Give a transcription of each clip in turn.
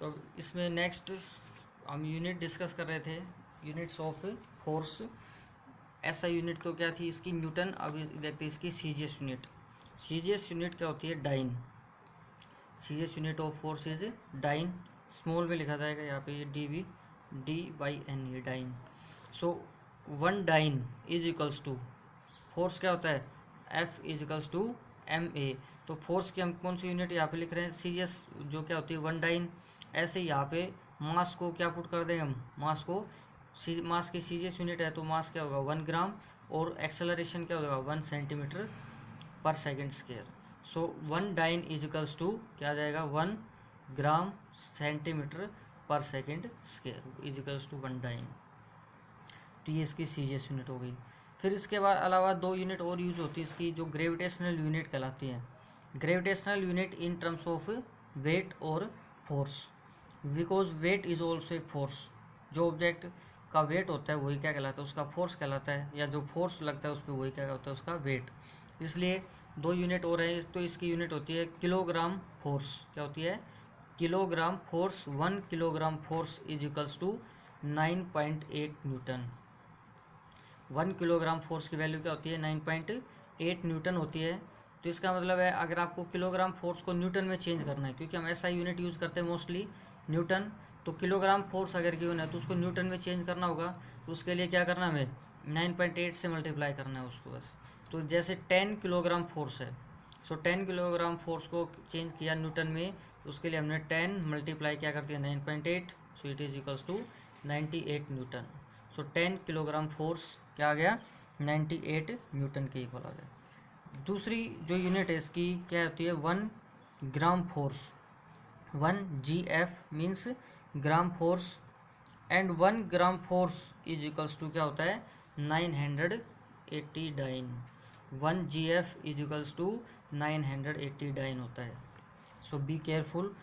तो इसमें नेक्स्ट हम यूनिट डिस्कस कर रहे थे, यूनिट्स ऑफ फोर्स। ऐसा यूनिट तो क्या थी इसकी, न्यूटन। अब देखते हैं इसकी सीजीएस यूनिट। सीजीएस यूनिट क्या होती है, dyne. CGS unit of force is dyne, small में लिखा जाएगा यहाँ पे, ये DVDYN, ये dyne. So 1 dyne is equals to, force क्या होता है, F is equals to MA। तो फोर्स की हम कौन सी यूनिट यहाँ पे लिख रहे हैं, सीजीएस, जो क्या होती है 1 डाइन। ऐसे यहाँ पे मास को क्या पुट कर देंगे हम, मास की सीजीएस यूनिट है तो मास क्या होगा 1 ग्राम, और एक्सेलरेशन क्या होगा 1 सेंटीमीटर पर second square. So 1 dyne is equals to क्या आ जाएगा 1 ग्राम सेंटीमीटर पर second square is equals to 1 dyne. तो ये इसकी सीजीएस यूनिट हो गई। फिर इसके बाद अलावा 2 यूनिट और यूज होती है इसकी, जो ग्रेविटेशनल यूनिट कहलाती है। Gravitational unit in terms of weight और force, because weight is also a force. जो ऑब्जेक्ट का वेट होता है वही क्या कहलाता है, उसका फोर्स कहलाता है, या जो फोर्स लगता है उस पर वही क्या होता है, उसका वेट। इसलिए 2 यूनिट और है। तो इसकी यूनिट होती है किलोग्राम फोर्स। क्या होती है, kilogram force. 1 kilogram force is equals to 9.8 newton. 1 kilogram force की वैल्यू क्या होती है, 9.8 न्यूटन होती है। तो इसका मतलब है अगर आपको किलोग्राम फोर्स को न्यूटन में चेंज करना है, क्योंकि हम ऐसा यूनिट यूज़ करते हैं मोस्टली न्यूटन, तो किलोग्राम फोर्स अगर गिवन है तो उसको न्यूटन में चेंज करना होगा। तो उसके लिए क्या करना है, हमें 9.8 से मल्टीप्लाई करना है उसको बस। तो जैसे 10 किलोग्राम फोर्स है, सो 10 किलोग्राम फोर्स को चेंज किया न्यूटन में, तो उसके लिए हमने 10 मल्टीप्लाई क्या कर दिया 9.8, so it is equals to 98 newton. So 10 kilogram force क्या आ गया 98 न्यूटन के इक्वल आ गया। दूसरी जो यूनिट है इसकी क्या होती है, 1 gram force. 1 GF means gram force, and 1 gram force is equals to क्या होता है 980 dyne. 1 GF is equals to 980 dyne होता है। So be careful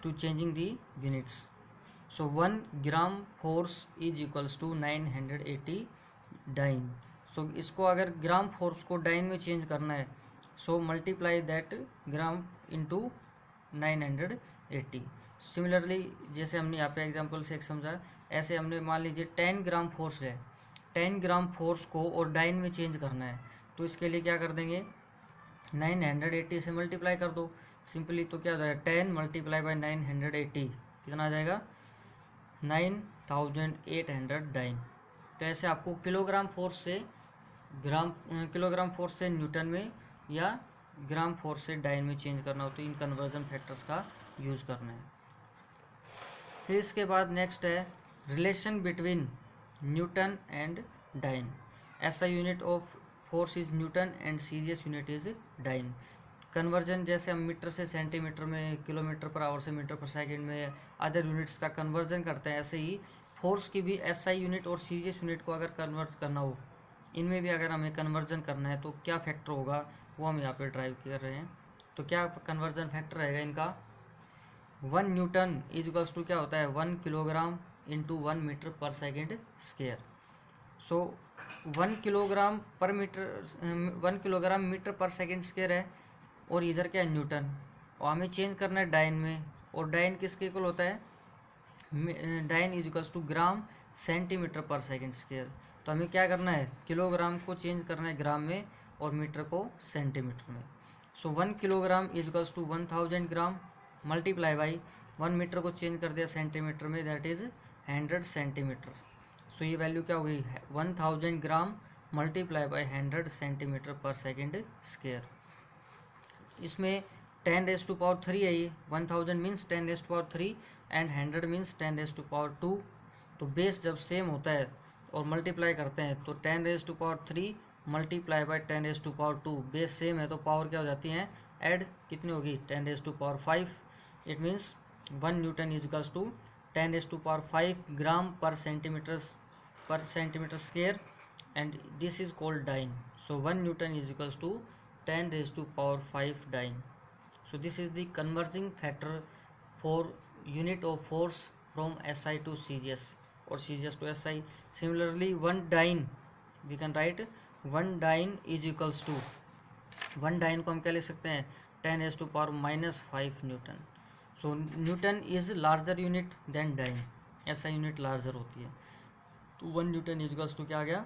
to changing the units. So 1 gram force is equals to 980 dyne. So इसको अगर gram force को dyne में change करना है, so multiply that gram into 980। Similarly जैसे हमने यहाँ पे एग्जांपल से एक समझा, ऐसे हमने मान लीजिए 10 ग्राम फोर्स है, 10 ग्राम फोर्स को और डाइन में चेंज करना है, तो इसके लिए क्या कर देंगे 980 से मल्टीप्लाई कर दो सिंपली। तो क्या हो जाएगा 10 मल्टीप्लाई बाई 980 कितना आ जाएगा 9800 डाइन। तो ऐसे आपको किलोग्राम फोर्स से न्यूटन में या ग्राम फोर्स से डाइन में चेंज करना हो तो इन कन्वर्जन फैक्टर्स का यूज़ करना है। फिर इसके बाद नेक्स्ट है relation between newton and dyne. ऐसा unit of force is newton and CGS unit is dyne. Conversion जैसे हम मीटर से सेंटीमीटर में, किलोमीटर पर आवर से मीटर पर सेकंड में, अदर यूनिट्स का कन्वर्जन करते हैं, ऐसे ही फोर्स की भी एसआई यूनिट और सीजीएस यूनिट को अगर कन्वर्ट करना हो, इनमें भी अगर हमें कन्वर्जन करना है तो क्या फैक्टर होगा वो हम यहाँ पे ड्राइव कर रहे हैं। तो क्या कन्वर्जन फैक्टर रहेगा इनका, 1 न्यूटन इज इक्वल्स टू क्या होता है 1 किलोग्राम इंटू 1 मीटर पर सेकेंड स्क्वायर। सो 1 किलोग्राम पर मीटर, 1 किलोग्राम मीटर पर सेकेंड स्क्वायर है, और इधर क्या है न्यूटन, और हमें चेंज करना है डाइन में। और डाइन किसके इक्वल होता है, dyne is equals to gram centimetre पर सेकेंड स्क्वायर। तो हमें क्या करना है, किलोग्राम को चेंज करना है ग्राम में और मीटर को सेंटीमीटर में। So 1 kilogram is equals to 1000 gram multiply by 1 metre को चेंज कर दिया सेंटीमीटर में, दैट इज 100 सेंटीमीटर। सो ये वैल्यू क्या हो गई 1000 ग्राम मल्टीप्लाई बाई 100 सेंटीमीटर पर सेकेंड स्क्वायर। इसमें 10⁻³ है, ये 1000 मीन्स 10⁻³ एंड 100 मीन्स 10⁻²। तो बेस जब सेम होता है और मल्टीप्लाई करते हैं तो 10⁻³ मल्टीप्लाई बाई 10⁻², बेस सेम है तो पावर क्या हो जाती है ऐड, कितनी होगी 10⁻5। It means 1 newton is equals to 10⁻5 gram पर centimetre square, and this is called dyne. So 1 newton is equals to 10⁻5 dyne. So this is the converging factor for unit of force from SI to CGS or CGS to SI. Similarly, 1 dyne we can write 1 dyne is equals to 1 dyne को हम क्या लिख सकते हैं 10⁻⁻5 newton. So newton is larger unit than dyne, ऐसा unit larger होती है। तो 1 न्यूटन इजिकल्स टू क्या आ गया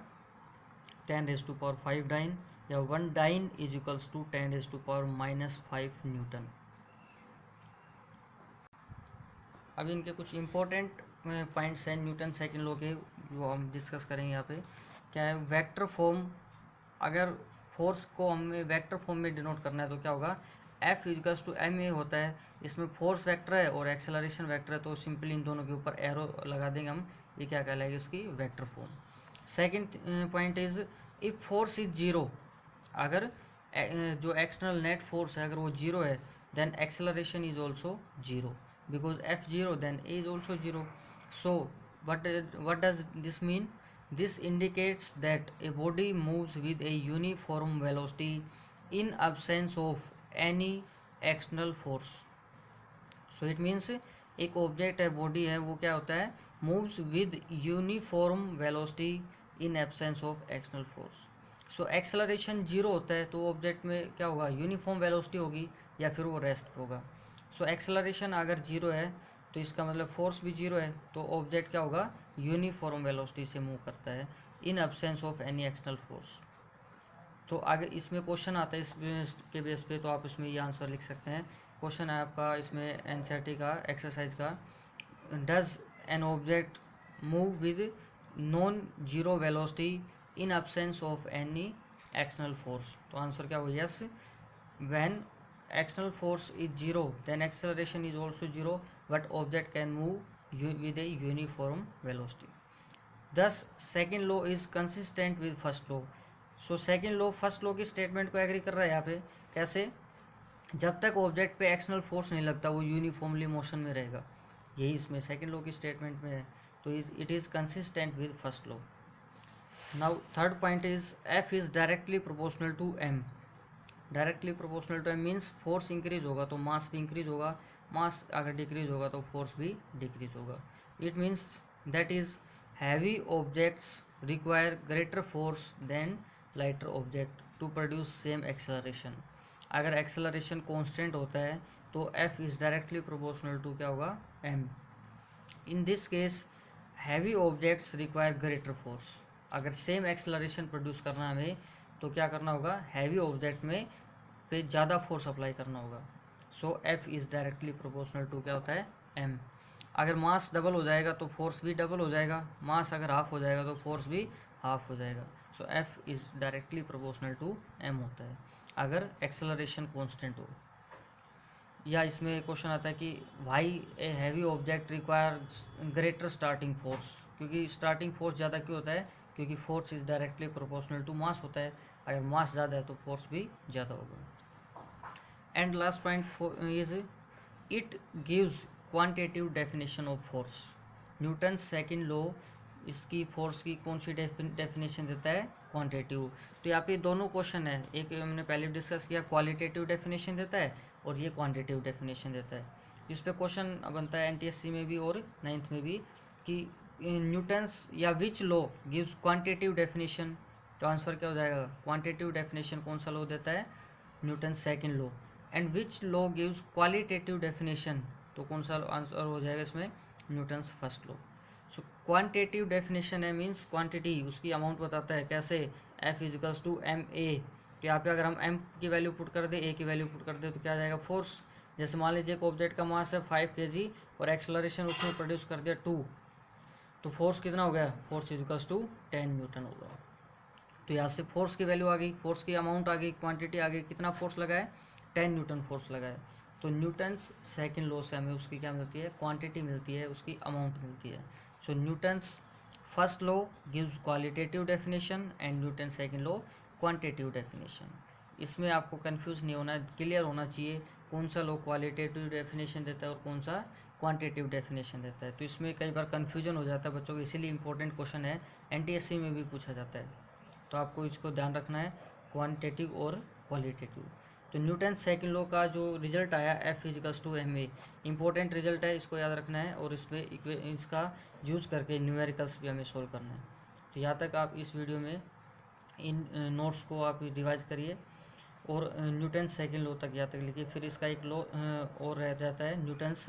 10⁵ डाइन, या 1 डाइन इजिकल्स टू 10⁻⁻5 न्यूटन। अब इनके कुछ इंपॉर्टेंट पॉइंट्स हैं न्यूटन सेकंड लॉ के, जो हम डिस्कस करेंगे यहाँ पे। क्या है, वेक्टर फॉर्म, अगर फोर्स को हमें वेक्टर फॉर्म में डिनोट करना है तो क्या होगा, F इजिकल्स टू ma होता है। इसमें फोर्स वेक्टर है और एक्सेलरेशन वेक्टर है, तो सिंपली इन दोनों के ऊपर एरो लगा देंगे हम, ये क्या कहलाएगी इसकी vector form. Second point is if force is zero, अगर जो एक्सटर्नल नेट फोर्स है अगर वो जीरो है, then acceleration is also zero, because f 0 then a is also 0. So what does this mean? This indicates that a body moves with a uniform velocity in absence of any external force. So it means एक object है, body है, वो क्या होता है, moves with uniform velocity in absence of external force. So acceleration zero होता है तो ऑब्जेक्ट में क्या होगा, यूनिफॉर्म वेलोसिटी होगी या फिर वो रेस्ट होगा। सो एक्सेलरेशन अगर जीरो है तो इसका मतलब फोर्स भी जीरो है, तो ऑब्जेक्ट क्या होगा, यूनिफॉर्म वेलोसिटी से मूव करता है in absence of any external force. तो आगे इसमें क्वेश्चन आता है इस के बेस पे, तो आप इसमें ये आंसर लिख सकते हैं। क्वेश्चन है आपका इसमें एनसीईआरटी का एक्सरसाइज का, does an object move with non zero velocity in absence of any external force. तो आंसर क्या होगा, yes, when external force is zero then acceleration is also zero but object can move with a uniform velocity. Thus second law is consistent with first law. So second law first law की statement को agree कर रहा है यहाँ पे। कैसे, जब तक ऑब्जेक्ट पे एक्सटर्नल फोर्स नहीं लगता वो यूनिफॉर्मली मोशन में रहेगा, यही इसमें सेकेंड लॉ की स्टेटमेंट में है, तो it is consistent with first law. Now third point is F is directly proportional to m. Directly proportional to m means force increase होगा तो मास भी इंक्रीज होगा, मास अगर डिक्रीज होगा तो फोर्स भी डिक्रीज होगा। It means that is heavy objects require greater force than lighter object to produce same acceleration. अगर एक्सेलरेशन कांस्टेंट होता है तो F is directly proportional to क्या होगा, m. In this case heavy objects require greater force. अगर same acceleration produce करना हमें तो क्या करना होगा, हैवी ऑब्जेक्ट में पे ज़्यादा फोर्स अप्लाई करना होगा। So F is directly proportional to क्या होता है, एम। अगर मास डबल हो जाएगा तो फोर्स भी डबल हो जाएगा, मास अगर हाफ हो जाएगा तो फोर्स भी हाफ हो जाएगा। So F is directly proportional to M होता है अगर एक्सेलरेशन कांस्टेंट हो। या इसमें क्वेश्चन आता है कि why a heavy object require greater starting force, क्योंकि स्टार्टिंग फोर्स ज़्यादा क्यों होता है, क्योंकि force is directly proportional to mass होता है, अगर मास ज़्यादा है तो फोर्स भी ज़्यादा होगा। And last point is it gives quantitative definition of force. Newton second law इसकी फोर्स की कौन सी डेफिनेशन देता है, क्वांटिटेटिव। तो यहाँ पे दोनों क्वेश्चन है, एक हमने पहले डिस्कस किया क्वालिटेटिव डेफिनेशन देता है और ये क्वांटिटेटिव डेफिनेशन देता है। इस पे क्वेश्चन बनता है एनटीएससी में भी और 9th में भी कि न्यूटन्स या विच लॉ गिव्स क्वांटिटेटिव डेफिनेशन। तो आंसर क्या हो जाएगा, क्वांटिटेटिव डेफिनेशन कौन सा लॉ देता है, Newton second law. And which law gives qualitative definition, तो कौन सा आंसर हो जाएगा इसमें, Newton's first law. So quantitative definition है मीन्स क्वांटिटी, उसकी अमाउंट बताता है, कैसे, F is equals to m a. तो यहाँ पे अगर हम एम की वैल्यू पुट कर दे, ए की वैल्यू पुट कर दे तो क्या आ जाएगा, फोर्स। जैसे मान लीजिए एक ऑब्जेक्ट का मास है 5 kg और एक्सेलरेशन उसने प्रोड्यूस कर दिया 2, तो फोर्स कितना हो गया, फोर्स इजिकल्स टू 10 न्यूटन होगा। तो यहाँ से फोर्स की वैल्यू आ गई, फोर्स की अमाउंट आ गई, क्वांटिटी आ गई, कितना फोर्स लगा है, 10 न्यूटन फोर्स लगा है। तो न्यूटन्स सेकंड लॉ से हमें उसकी क्या मिलती है, क्वांटिटी मिलती है, उसकी अमाउंट मिलती है। So Newton's first law gives qualitative definition and Newton second law quantitative definition. इसमें आपको कंफ्यूज नहीं होना, क्लियर होना चाहिए कौन सा लॉ क्वालिटेटिव डेफिनेशन देता है और कौन सा क्वांटिटेटिव डेफिनेशन देता है। तो इसमें कई बार कन्फ्यूजन हो जाता है बच्चों को, इसीलिए इंपॉर्टेंट क्वेश्चन है, एनटीएससी में भी पूछा जाता है, तो आपको इसको ध्यान रखना है, क्वांटिटेटिव और क्वालिटेटिव। तो न्यूटन सेकंड लॉ का जो रिजल्ट आया F is equals to m a, important result है, इसको याद रखना है और इसमें इसका यूज़ करके न्यूमेरिकल्स भी हमें सोल्व करना है। तो यहाँ तक आप इस वीडियो में इन नोट्स को आप रिवाइज करिए और न्यूटन सेकंड लॉ तक याद कर लीजिए। फिर इसका एक लॉ और रह जाता है, Newton's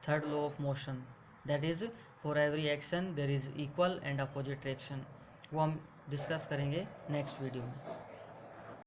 third law of motion, that is for every action there is equal and opposite reaction. वो हम डिस्कस करेंगे नेक्स्ट वीडियो में।